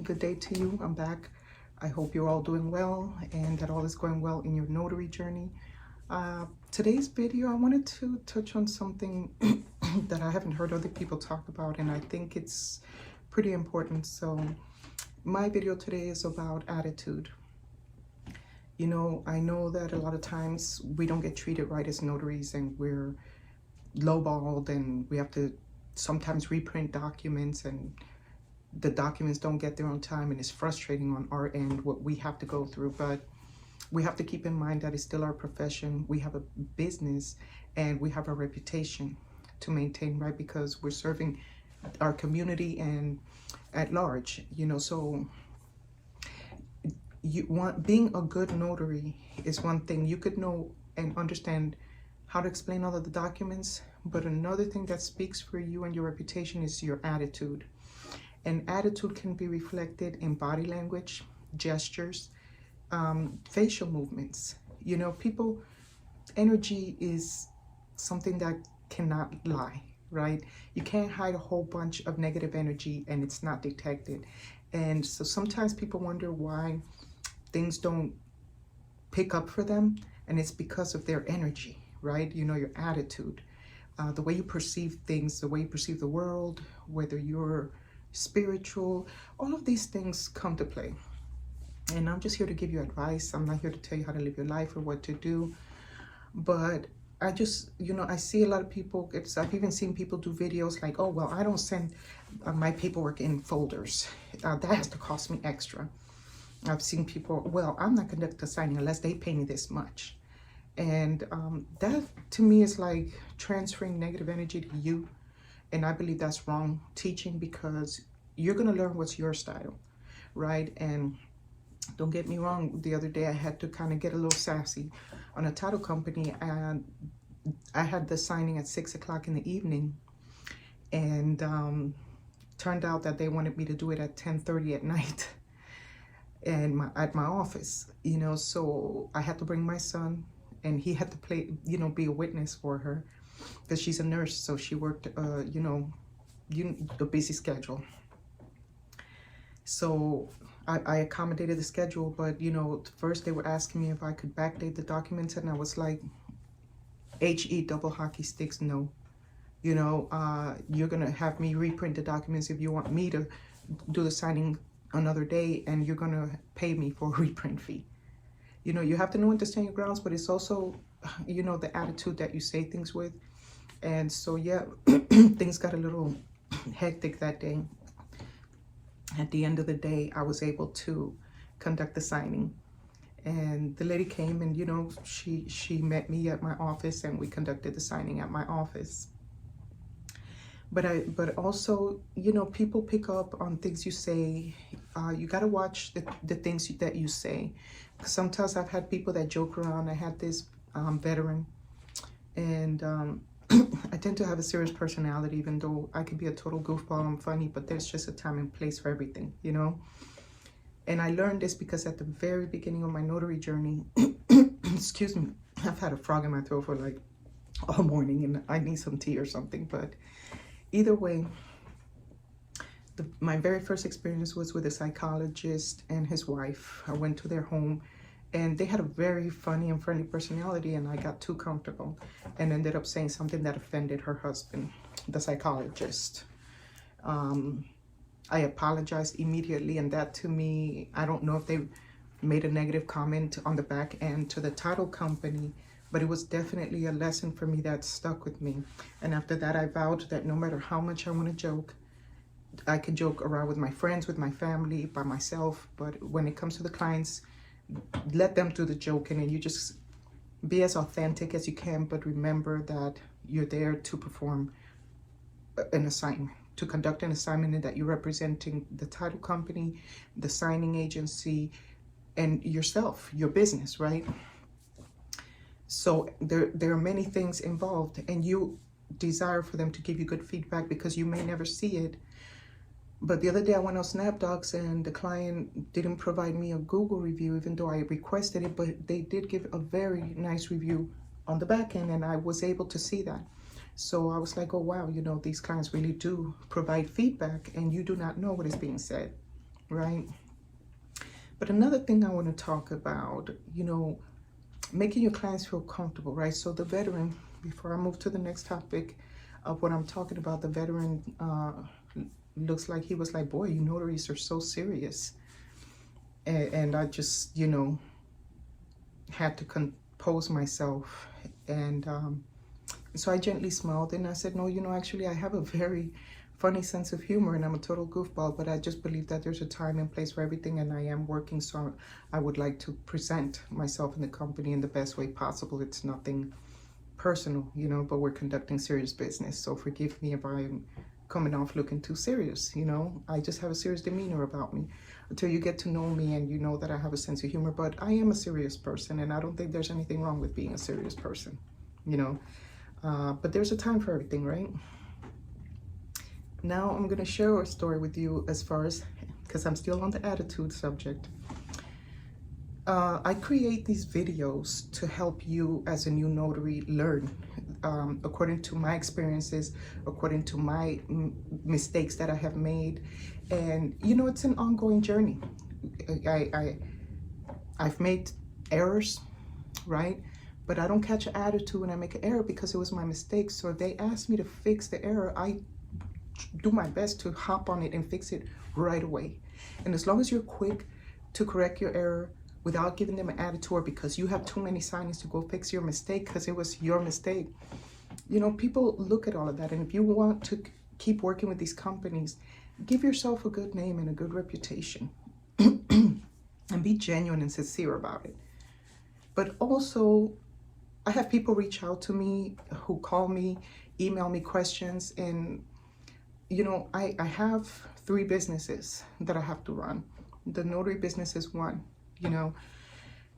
good day to you. I'm back. I hope you're all doing well and that all is going well in your notary journey. Today's video, I wanted to touch on something that I haven't heard other people talk about, and I think it's pretty important. So my video today is about attitude. You know, I know that a lot of times we don't get treated right as notaries, and we're lowballed, and we have to sometimes reprint documents, and the documents don't get there on time, and it's frustrating on our end what we have to go through. But we have to keep in mind that it's still our profession. We have a business and we have a reputation to maintain, right? Because we're serving our community and at large, you know. So being a good notary is one thing. You could know and understand how to explain all of the documents, but another thing that speaks for you and your reputation is your attitude. And attitude can be reflected in body language, gestures, facial movements. You know, people, energy is something that cannot lie, right? You can't hide a whole bunch of negative energy and it's not detected. And so sometimes people wonder why things don't pick up for them, and it's because of their energy, right? You know, your attitude, the way you perceive things, the way you perceive the world, whether you're spiritual, all of these things come to play. And I'm just here to give you advice. I'm not here to tell you how to live your life or what to do. But I just, you know, I see a lot of people, I've even seen people do videos like, oh, well, I don't send my paperwork in folders. That has to cost me extra. I've seen people, well, I'm not conducting a signing unless they pay me this much. And that to me is like transferring negative energy to you. And I believe that's wrong teaching, because you're going to learn what's your style, right? And don't get me wrong, the other day I had to kind of get a little sassy on a title company, and I had the signing at 6 o'clock in the evening, and turned out that they wanted me to do it at 10:30 at night and at my office, you know. So I had to bring my son, and he had to play, you know, be a witness for her, because she's a nurse, so she worked, you know, the busy schedule. So I accommodated the schedule, but, you know, first they were asking me if I could backdate the documents, and I was like, HE double hockey sticks, no. You know, you're going to have me reprint the documents if you want me to do the signing another day, and you're going to pay me for a reprint fee. You know, you have to know and understand your grounds, but it's also, you know, the attitude that you say things with. And so, yeah, things got a little hectic that day. At the end of the day, I was able to conduct the signing. And the lady came, and, you know, she met me at my office, and we conducted the signing at my office. But also, you know, people pick up on things you say. You got to watch the things that you say. Sometimes I've had people that joke around. I had this veteran, and I tend to have a serious personality, even though I can be a total goofball. I'm funny, but there's just a time and place for everything, you know? And I learned this because at the very beginning of my notary journey, excuse me, I've had a frog in my throat for like all morning, and I need some tea or something. But either way, my very first experience was with a psychologist and his wife. I went to their home, and they had a very funny and friendly personality, and I got too comfortable and ended up saying something that offended her husband, the psychologist. I apologized immediately, and that to me, I don't know if they made a negative comment on the back end to the title company, but it was definitely a lesson for me that stuck with me. And after that, I vowed that no matter how much I want to joke, I could joke around with my friends, with my family, by myself, but when it comes to the clients, let them do the joking, and you just be as authentic as you can, but remember that you're there to perform an assignment, to conduct an assignment, and that you're representing the title company, the signing agency, and yourself, your business, right? So there are many things involved, and you desire for them to give you good feedback because you may never see it. But the other day I went on SnapDocs, and the client didn't provide me a Google review, even though I requested it, but they did give a very nice review on the back end, and I was able to see that. So I was like, oh, wow, you know, these clients really do provide feedback, and you do not know what is being said. right? But another thing I want to talk about, making your clients feel comfortable, right? So the veteran, before I move to the next topic of what I'm talking about, the veteran looks like he was like, boy, you notaries are so serious. And I just, had to compose myself. And so I gently smiled and I said, no, actually I have a very funny sense of humor and I'm a total goofball, but I just believe that there's a time and place for everything, and I am working, so I would like to present myself in the company in the best way possible. It's nothing personal, but we're conducting serious business, so forgive me if I'm coming off looking too serious. I just have a serious demeanor about me until you get to know me and you know that I have a sense of humor. But I am a serious person, and I don't think there's anything wrong with being a serious person, but there's a time for everything, right? Now I'm going to share a story with you as far as, because I'm still on the attitude subject. I create these videos to help you as a new notary learn according to my experiences, according to my mistakes that I have made. And, it's an ongoing journey. I've made errors, right? But I don't catch an attitude when I make an error because it was my mistake. So if they ask me to fix the error, I do my best to hop on it and fix it right away. And as long as you're quick to correct your error without giving them an attitude, or because you have too many signings to go fix your mistake because it was your mistake, people look at all of that. And if you want to keep working with these companies, give yourself a good name and a good reputation and be genuine and sincere about it. But also, I have people reach out to me who call me, email me questions, and I have 3 businesses that I have to run. The notary business is one,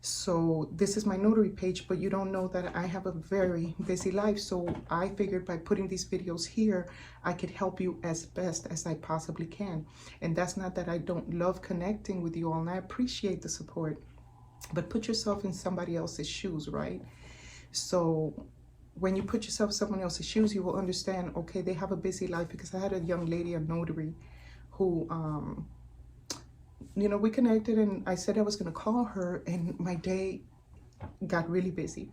so this is my notary page, but you don't know that I have a very busy life. So I figured by putting these videos here, I could help you as best as I possibly can. And that's not that I don't love connecting with you all, and I appreciate the support, but put yourself in somebody else's shoes, right? So when you put yourself in someone else's shoes, you will understand, okay, they have a busy life. Because I had a young lady, a notary, who, we connected, and I said I was going to call her, and my day got really busy.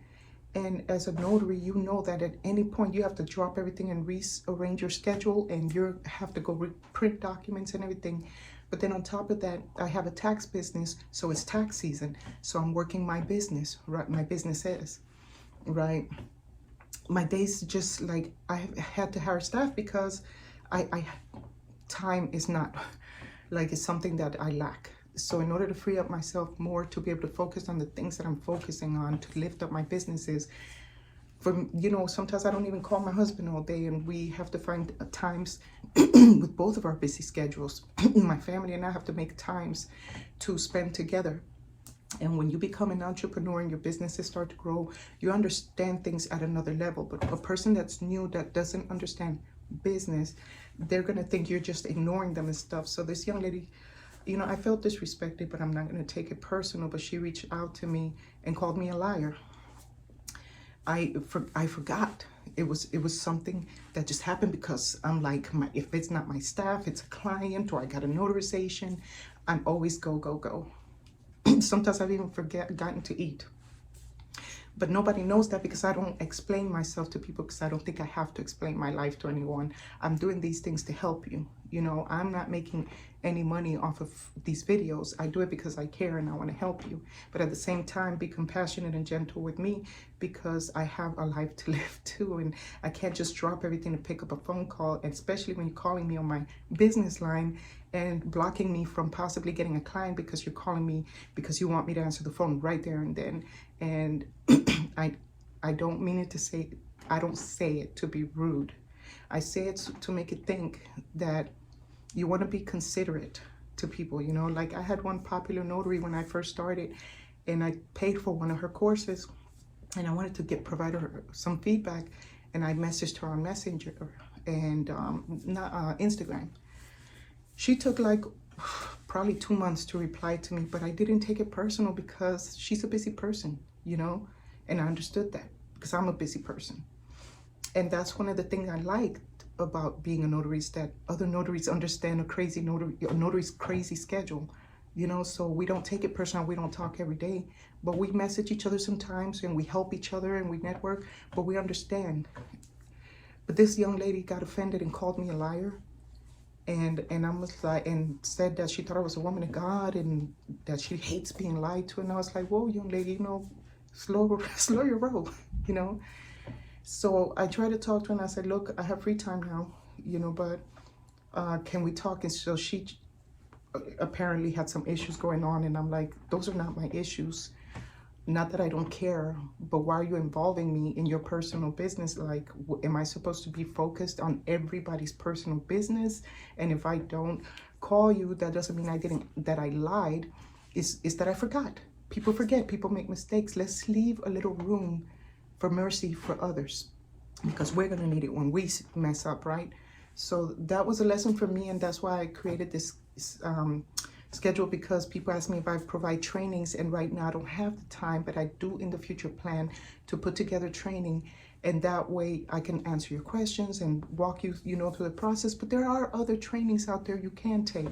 And as a notary, you know that at any point you have to drop everything and rearrange your schedule, and you have to go print documents and everything. But then on top of that, I have a tax business, so it's tax season. So I'm working my business, right? My business is, right? My days just like, I had to hire staff because time is not like, it's something that I lack. So in order to free up myself more to be able to focus on the things that I'm focusing on to lift up my businesses, sometimes I don't even call my husband all day, and we have to find times with both of our busy schedules. My family and I have to make times to spend together. And when you become an entrepreneur and your businesses start to grow, you understand things at another level. But a person that's new, that doesn't understand business, they're going to think you're just ignoring them and stuff. So this young lady, I felt disrespected, but I'm not going to take it personal. But she reached out to me and called me a liar. I forgot. It was something that just happened because I'm like, if it's not my staff, it's a client, or I got a notarization, I'm always go, go, go. Sometimes I've even gotten to eat. But nobody knows that because I don't explain myself to people, because I don't think I have to explain my life to anyone. I'm doing these things to help you. I'm not making any money off of these videos. I do it because I care and I want to help you. But at the same time, be compassionate and gentle with me, because I have a life to live too. And I can't just drop everything to pick up a phone call, and especially when you're calling me on my business line and blocking me from possibly getting a client because you're calling me because you want me to answer the phone right there and then. And I don't mean it to say, I don't say it to be rude. I say it to make it think that you want to be considerate to people. Like I had one popular notary when I first started, and I paid for one of her courses, and I wanted to provide her some feedback, and I messaged her on Messenger and Instagram. She took like probably 2 months to reply to me, but I didn't take it personal because she's a busy person, and I understood that because I'm a busy person. And that's one of the things I liked about being a notary is that other notaries understand a notary's crazy schedule, you know, so we don't take it personal. We don't talk every day, but we message each other sometimes and we help each other and we network, but we understand. But this young lady got offended and called me a liar. And I was like, and said that she thought I was a woman of God and that she hates being lied to. And I was like, whoa, young lady, you know, slow your roll, you know. So I tried to talk to her and I said, look, I have free time now, you know, but can we talk? And so she apparently had some issues going on. And I'm like, those are not my issues. Not that I don't care, but why are you involving me in your personal business? Like, am I supposed to be focused on everybody's personal business? And if I don't call you, that doesn't mean that I lied. Is that I forgot. People forget, people make mistakes. Let's leave a little room for mercy for others, because we're gonna need it when we mess up, right? So that was a lesson for me, and that's why I created this schedule, because people ask me if I provide trainings, and right now I don't have the time, but I do in the future plan to put together training, and that way I can answer your questions and walk you, you know, through the process. But there are other trainings out there you can take,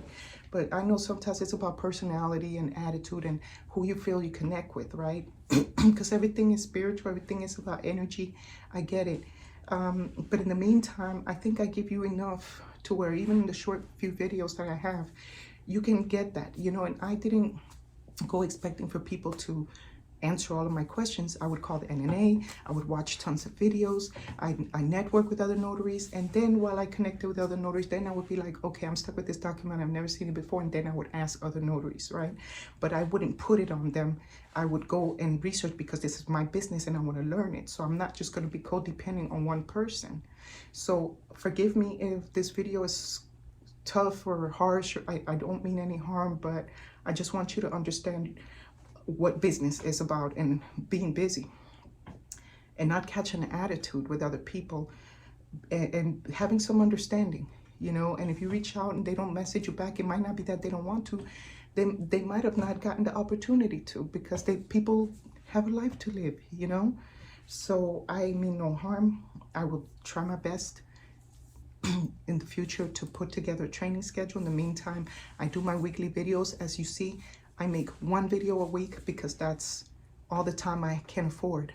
but I know sometimes it's about personality and attitude and who you feel you connect with, right? Because everything is spiritual, everything is about energy. I get it. But in the meantime, I think I give you enough to where even in the short few videos that I have, you can get that, you know. And I didn't go expecting for people to answer all of my questions. I would call the NNA, I would watch tons of videos, I network with other notaries, and then while I connected with other notaries, then I would be like, okay, I'm stuck with this document, I've never seen it before, and then I would ask other notaries, right? But I wouldn't put it on them. I would go and research, because this is my business and I want to learn it. So I'm not just going to be codependent on one person. So forgive me if this video is tough or harsh. I don't mean any harm, but I just want you to understand what business is about, and being busy and not catching an attitude with other people, and having some understanding, you know. And if you reach out and they don't message you back, it might not be that they don't want to. They might have not gotten the opportunity to, because people have a life to live, you know. So I mean no harm. I will try my best in the future to put together a training schedule. In the meantime, I do my weekly videos. As you see, I make one video a week because that's all the time I can afford.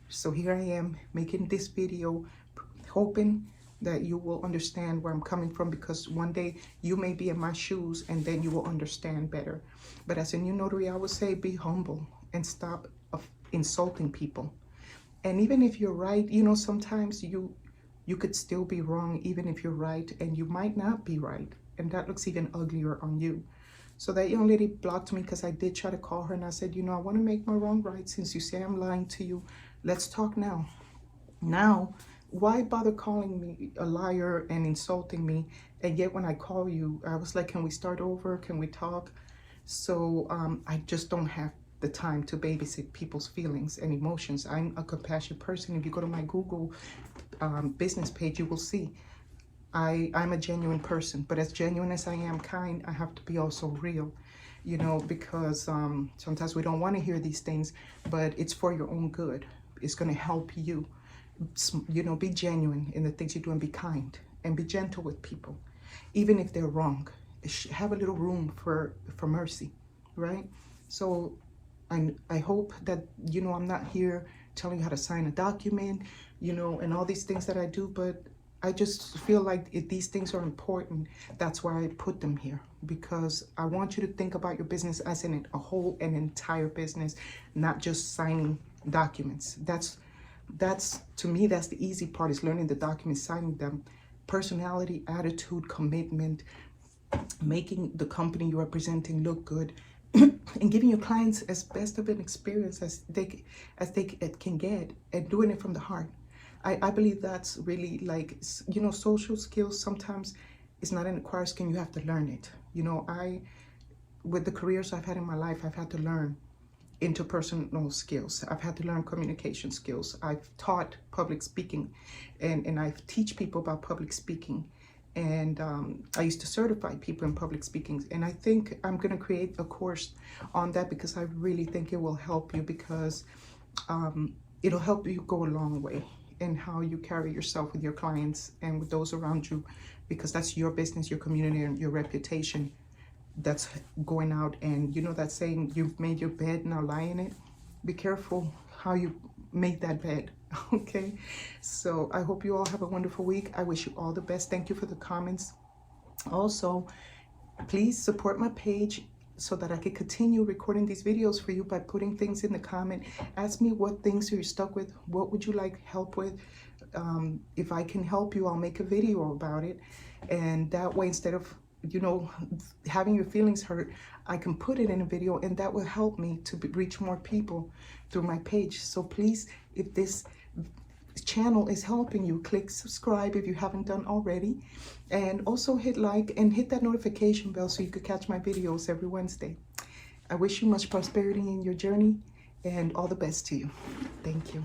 So here I am making this video, hoping that you will understand where I'm coming from, because one day you may be in my shoes and then you will understand better. But as a new notary, I would say be humble and stop insulting people. And even if you're right, you know, sometimes you could still be wrong, even if you're right, and you might not be right. And that looks even uglier on you. So that young lady blocked me because I did try to call her, and I said, you know, I want to make my wrong right. Since you say I'm lying to you, let's talk now. Now, why bother calling me a liar and insulting me? And yet when I call you, I was like, can we start over? Can we talk? So I just don't have the time to babysit people's feelings and emotions. I'm a compassionate person. If you go to my Google business page, you will see I'm a genuine person. But as genuine as I am kind, I have to be also real, you know, because sometimes we don't want to hear these things, but it's for your own good. It's going to help you, you know. Be genuine in the things you do, and be kind and be gentle with people, even if they're wrong. Have a little room for mercy, right? So I hope that, you know, I'm not here telling you how to sign a document, you know, and all these things that I do, but I just feel like if these things are important, that's why I put them here, because I want you to think about your business as in a whole, an entire business, not just signing documents. That's to me, that's the easy part, is learning the documents, signing them. Personality, attitude, commitment, making the company you're representing look good, and giving your clients as best of an experience as they can get, and doing it from the heart. I believe that's really, like, you know, social skills sometimes it's not an acquired skill, you have to learn it. You know, with the careers I've had in my life, I've had to learn interpersonal skills. I've had to learn communication skills. I've taught public speaking, and I teach people about public speaking. And I used to certify people in public speaking. And I think I'm going to create a course on that, because I really think it will help you, because it'll help you go a long way. in how you carry yourself with your clients and with those around you, because that's your business, your community, and your reputation that's going out. And you know that saying, you've made your bed, now lie in it. Be careful how you make that bed. Okay, so I hope you all have a wonderful week. I wish you all the best. Thank you for the comments. Also, please support my page so that I can continue recording these videos for you by putting things in the comment. Ask me what things you're stuck with. What would you like help with? If I can help you, I'll make a video about it. And that way, instead of, you know, having your feelings hurt, I can put it in a video, and that will help me to reach more people through my page. So please, if this channel is helping you, click subscribe if you haven't done already, and also hit like and hit that notification bell so you could catch my videos every Wednesday. I wish you much prosperity in your journey and all the best to you. Thank you.